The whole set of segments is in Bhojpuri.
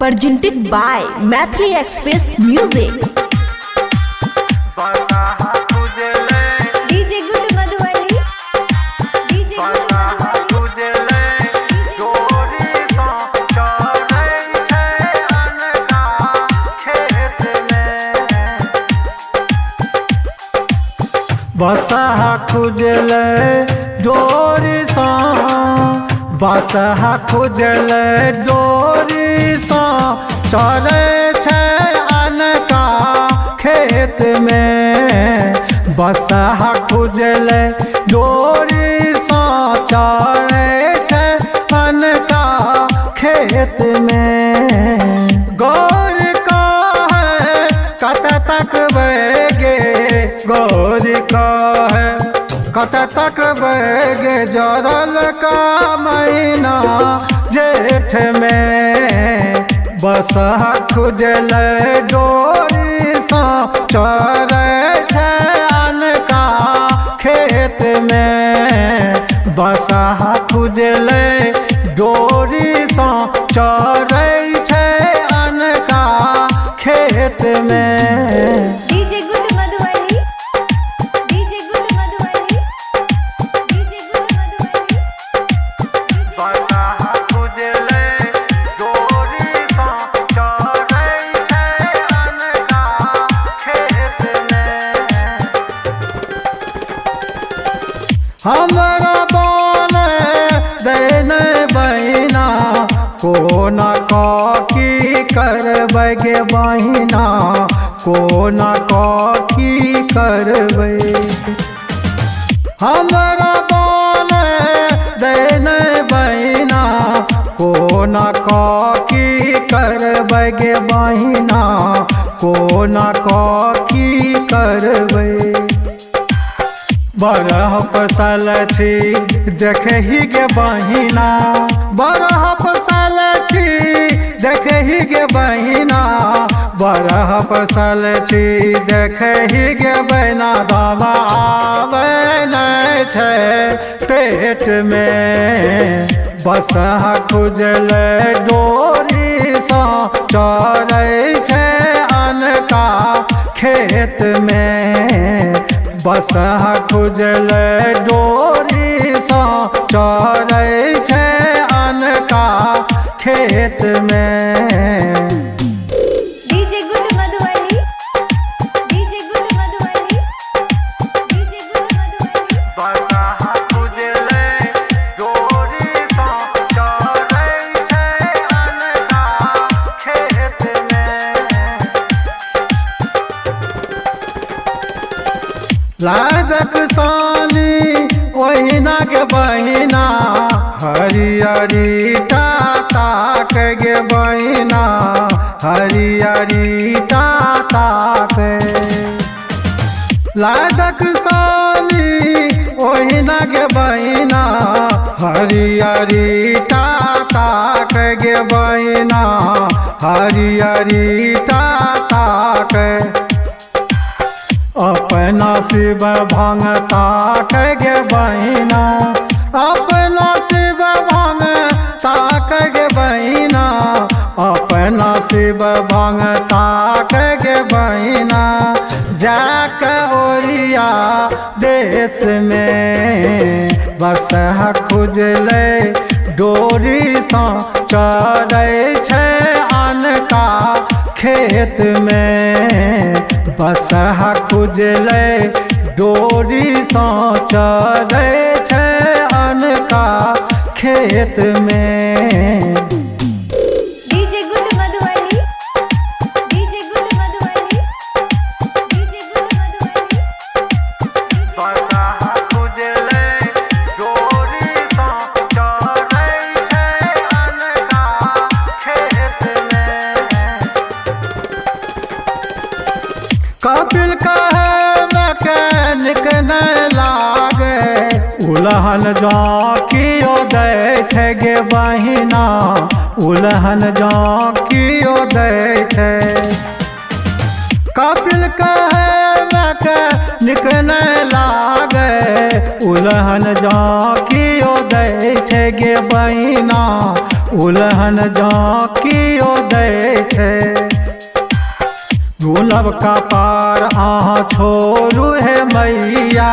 presented by Mathli Express Music. DJ Good Madhuvali, DJ Good Madhuvali, बसहा खुजले डोरी सा बसहा खुजले डोरी सा चरे छे अनका खेत में बसहा खुजले डोरी सा चरे छे अनका खेत में गौर का है कत तक बगे गौर का है कत तक बगे जरल का महीना जेठ में बसहा खुजल डोरी सा चरे छे अनका खेत में बसहा खुजल डोरी सा चरे छे अनका खेत में। DJ Good Madhuvali, DJ Good Madhuvali, DJ Good Madhuvali, बसहा खुजले डोरी सा चरे छे अनका खेत में हमरा बन देने बहिना कोना की करबै गे बहिना कोना की करबै हमरा बन देने बहिना कोना की करबै गे बहिना कोना की करबै बरह पसल छी देखे ही गे बहिना बरह पसल छी देखे ही गे बहिना बरह पसल छी देखे ही गे बहिना दामा आवे नहीं छे पेट में बसहा खुजल डोरी सा चरै छे अनका खेत में बसहा खुजल डोरी सा चरै छे अनका खेत में। DJ Good Madhuvali, DJ Good Madhuvali, DJ Good Madhuvali, बसहा खुजल डोरी सा चरै छे अनका खेत में लागक सानी ओहिना के बहिना हरियरी टाटा के गे बहिना हरियरी टाटा पे लागक सानी ओहिना के बहिना हरियरी टाटा के गे बहिना हरियरी टाटा के अपना शिव भंगता गे बहिना अपना शिव भंगता गे बहिना अपना शिव भंगता गे बहिना जाक ओरिया देश में बसहा खुजले डोरी सा चरै छे अनका खेत में बसहा खुजले डोरी सा चरै छे अनका खेत में। DJ Good Madhuvali, DJ Good Madhuvali, DJ Good Madhuvali, बसहा खुजले डोरी सा चरै छे अनका खेत में कपिल कहे मैकेनिक नहीं लागे उलहन जा कियो दै छे गे बहिना उलहन जा कियो दै छे कपिल कहे मैकेनिक नहीं लागे उलहन जा कियो दै छे गे बहिना उलहन झाँकियो दै छै। भूलब का पार अहाँ छोड़ू हे मैया,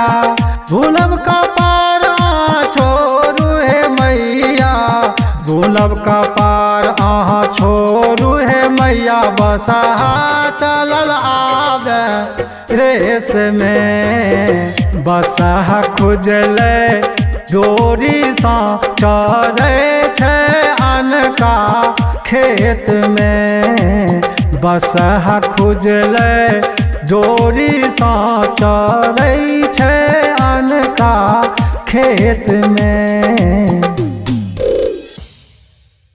भूलब का पार अहाँ छोड़ू हे मैया, भूलब का पार अहाँ छोड़ू हे मैया। बसहा चलल आबे रेस में, बसहा खुजले डोरी सा चढ़ै छै अनका खेत में। बसहा खुजले डोरी सा चढ़ै छै अनका खेत में।